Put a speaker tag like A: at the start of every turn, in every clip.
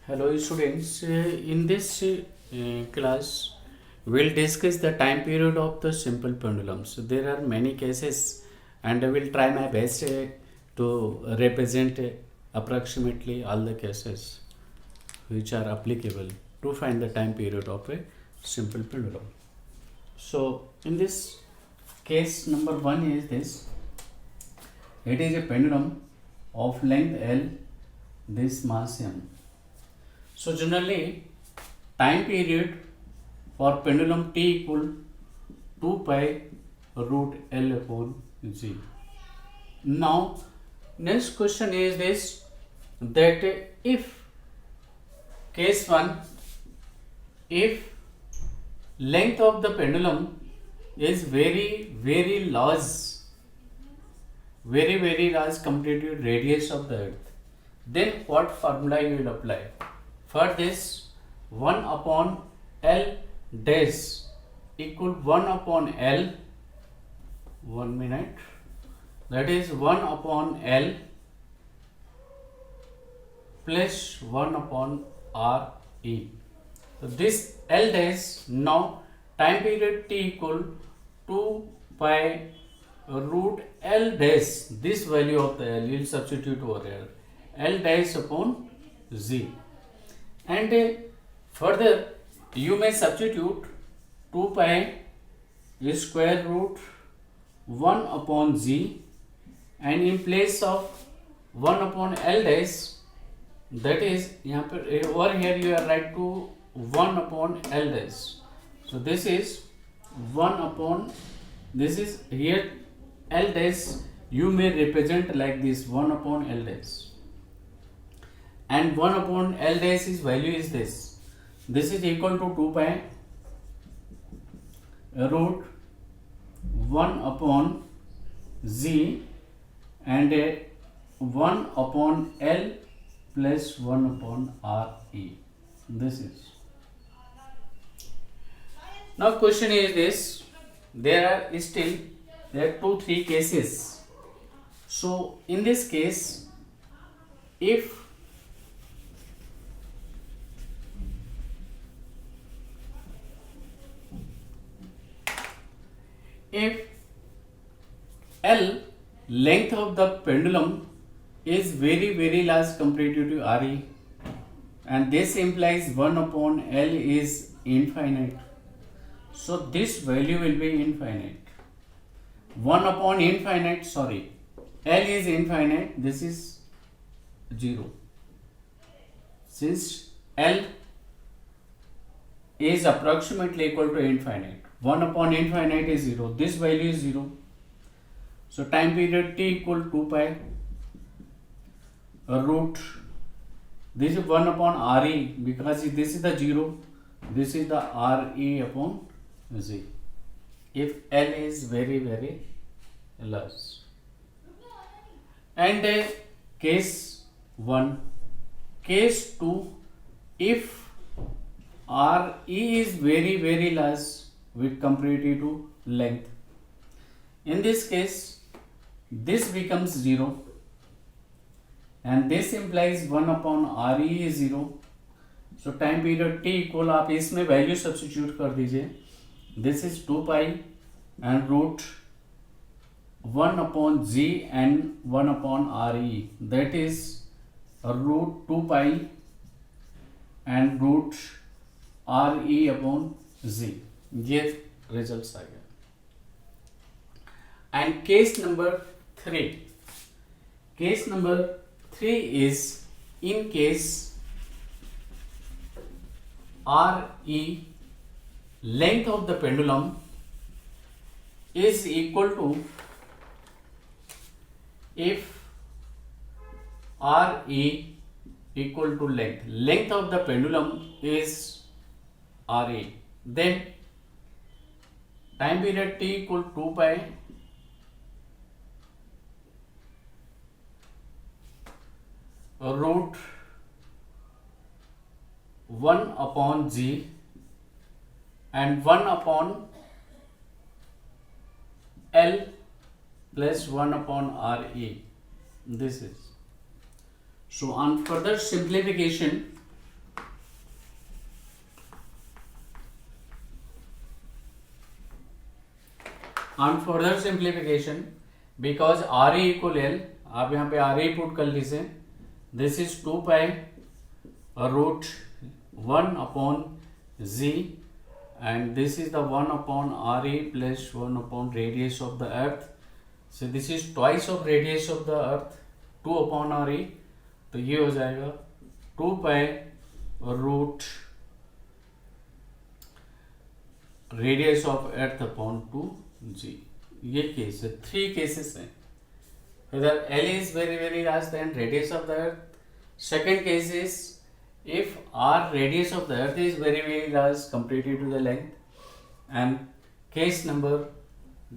A: Hello students, in this class we'll discuss the time period of the simple pendulum. So there are many cases and I will try my best to represent approximately all the cases which are applicable to find the time period of a simple pendulum. So in this case number 1 is this, it is a pendulum of length L, this mass M. So generally time period for pendulum T equal 2 pi root L upon G. Now next question is this, that if case 1, if length of the pendulum is very large, very large compared to radius of the earth, then what formula you will apply? For this, 1 upon L dash equal 1 upon L, 1 minute, that is 1 upon L plus 1 upon RE. So this L dash, now time period T equal 2 pi root L dash, this value of the L you will substitute over here, L dash upon Z. And further you may substitute 2 pi square root 1 upon Z, and in place of 1 upon L dash, that is यहाँ पर over here you are write to 1 upon L dash. So this is 1 upon, this is here L dash you may represent like this, 1 upon L dash, and 1 upon L dash is value is this. This is equal to 2 pi root 1 upon Z and 1 upon L plus 1 upon RE. This is. Now question is this, there are 2-3 cases. So in this case, if L length of the pendulum is very large compared to RE, and this implies 1 upon L is infinite. So this value will be infinite. 1 upon infinite, sorry, L is infinite, this is 0. Since L is approximately equal to infinite, 1 upon infinite is 0, this value is 0. So time period T equal 2 pi root, this is 1 upon RE, because this is the 0, this is the RE upon Z, if L is very large. And case 1, case 2, if RE is very large with comparative to length, in this case this becomes 0 and this implies 1 upon RE is 0. So time period T equal, आप इसमें value substitute कर दीजिए, this is 2 pi and root 1 upon Z and 1 upon RE, that is root 2 pi and root RE upon Z. ये result आ गया. And case number 3. Case number 3 is in case RE length of the pendulum is equal to, if RE equal to length of the pendulum is RE, then time period T equal 2 pi root 1 upon G and 1 upon L plus 1 upon RE. This is. So on further simplification, on further simplification because R E equal L, आप यहाँ पे R E put कर लीजिए, this is 2 pi root 1 upon G and this is the 1 upon Re plus 1 upon radius of the earth. So this is twice of radius of the earth, 2 upon Re, तो ये हो जाएगा 2 pi root radius of earth upon 2g. ये case है, 3 cases हैं. Whether L is very very large than radius of the earth. Second case is if r radius of the earth is very very large comparative to the length, and case number,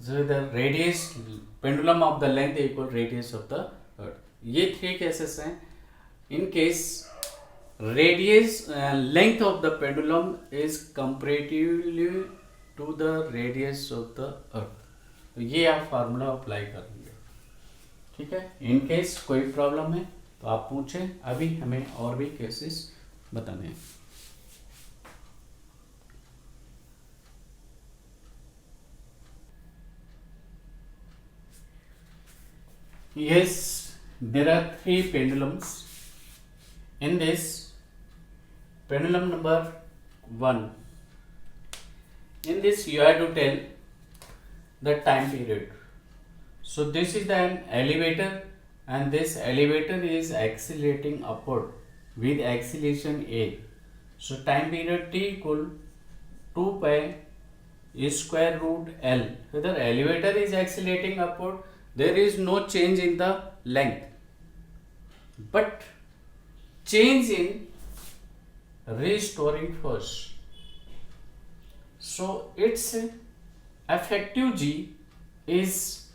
A: so the radius pendulum of the length equal radius of the earth. ये 3 cases हैं. In case radius length of the pendulum is comparatively to the radius of the earth, तो ये आप formula apply करेंगे. ठीक है. In case कोई problem है तो आप पूछें. अभी हमें और भी केसेस बताने हैं. Yes, there are 3 pendulums. In this pendulum number 1, in this you have to tell the time period. So this is an elevator and this elevator is accelerating upward with acceleration a. So time period t equal 2 pi square root L. Whether elevator is accelerating upward, there is no change in the length, but change in restoring force. So its effective g is,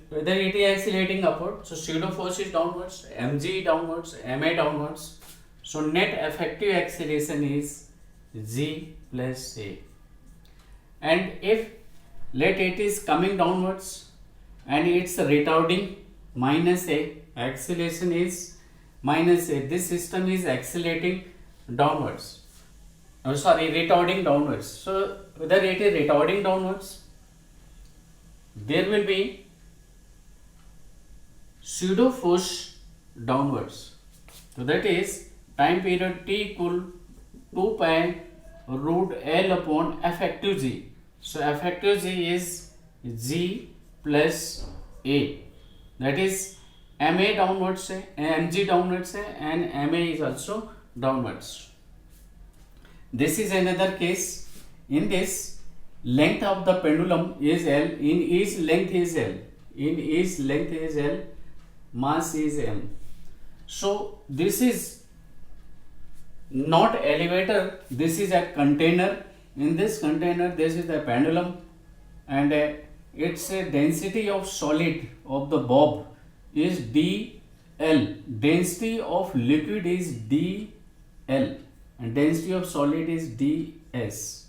A: whether it is accelerating upward, so pseudo force is downwards, mg downwards, ma downwards, so net effective acceleration is g plus a. And if let it is coming downwards and it's retarding minus a, acceleration is minus a, this system is accelerating downwards, retarding downwards. So whether it is retarding downwards, there will be pseudo force downwards. So that is time period t equal 2 pi root L upon effective g. So effective g is g plus a, that is ma downwards है, mg downwards है, and ma is also downwards. This is another case. In this, length of the pendulum is L, in each length is L, in each length is L, mass is m. So this is not elevator, this is a container. In this container this is the pendulum, and its density of solid of the bob is dl, density of liquid is dl, and density of solid is ds.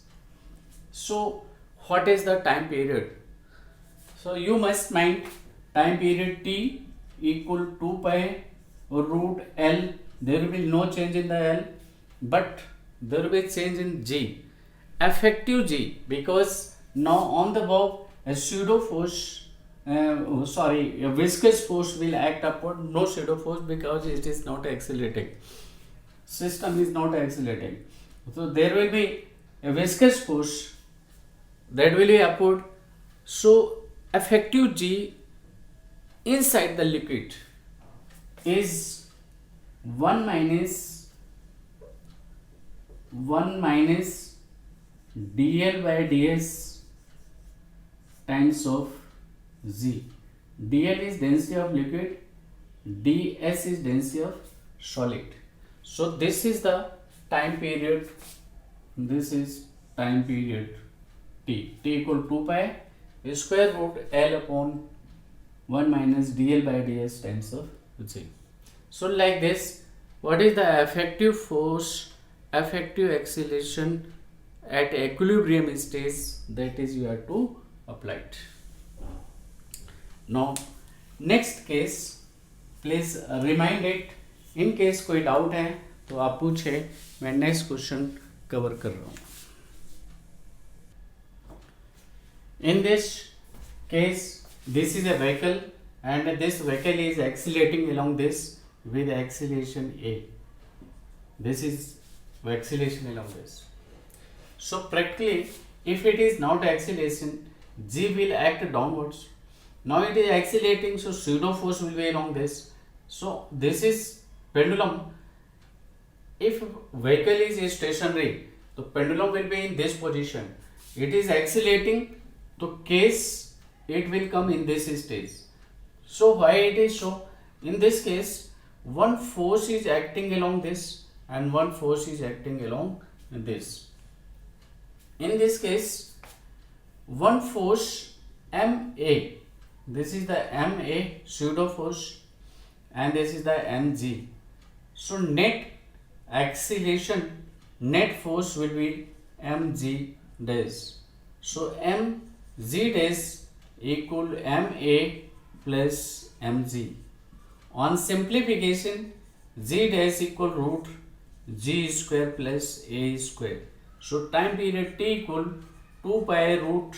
A: So what is the time period? So you must mind time period t equal 2 pi root L. There will be no change in the L, but there will be change in G, effective G, because now on the bob a pseudo force, a viscous force will act upward. No pseudo force because it is not accelerating. System is not accelerating. So there will be a viscous force that will be upward. So effective G inside the liquid is 1 minus dl by ds times of z. dl is density of liquid, ds is density of solid. So this is the time period, this is time period t equal 2 pi square root L upon 1 minus dl by ds times of g. So like this, what is the effective force, effective acceleration at equilibrium stage, that is you have to apply it. Now next case, please remind it. In case कोई doubt है तो आप पूछे, मैं next question cover कर रहा हूँ. In this case, this is a vehicle and this vehicle is accelerating along this with acceleration A. This is acceleration along this. So practically, if it is not acceleration, G will act downwards. Now it is accelerating, so pseudo force will be along this. So this is pendulum. If vehicle is stationary, the pendulum will be in this position. It is accelerating, the case it will come in this stage. So why it is so? In this case, one force is acting along this and one force is acting along this. In this case, one force MA, this is the MA pseudo force and this is the mg. So net acceleration, net force will be mg dash. So mg dash equal ma plus mg. On simplification, g dash equal root g square plus a square. So time period t equal 2 pi root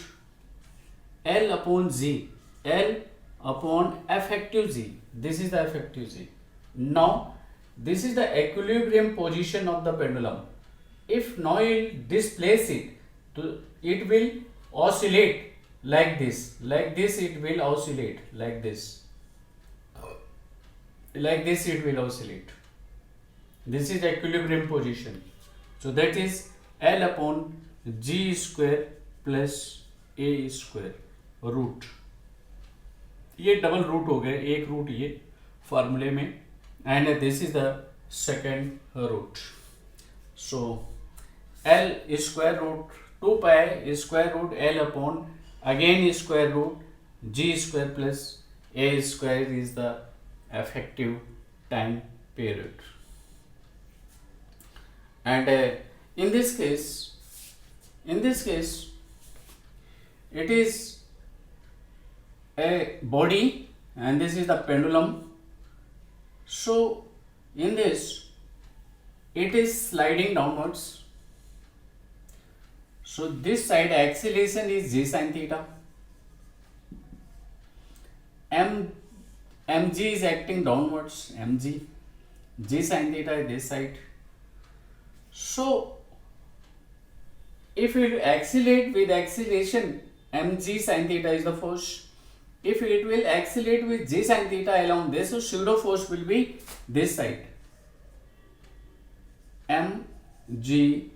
A: L upon Z, L upon effective Z. This is the effective Z. Now, this is the equilibrium position of the pendulum. If now you displace it, it will oscillate like this. Like this it will oscillate, like this. Like this it will oscillate. This is equilibrium position. So that is L upon G square plus A square root. ये double root हो गए, एक root ये फार्मूले में and this is the second root. So L square root 2 pi square root L upon again square root G square plus A square is the effective time period. And in this case it is a body and this is the pendulum. So in this it is sliding downwards. So this side acceleration is g sin theta. mg is acting downwards, mg, g sin theta is this side. So if it accelerate with acceleration, mg sin theta is the force. If it will accelerate with g sin theta along this, so pseudo force will be this side. mg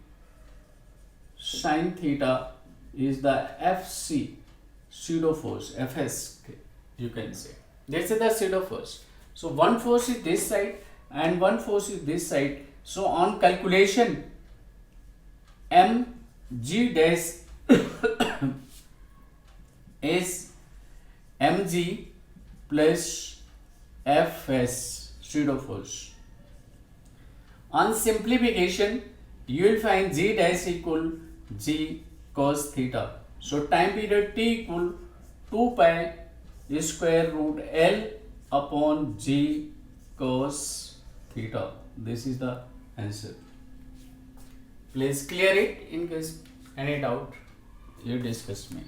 A: sin theta is the fc pseudo force, fs you can say. This is the pseudo force. So one force is this side and one force is this side. So on calculation, mg dash is mg plus fs pseudo force. On simplification, you will find g dash equal g cos theta. So time period t equal 2 pi square root L upon G cos theta. This is the answer. Please clear it. In case any doubt, you discuss me.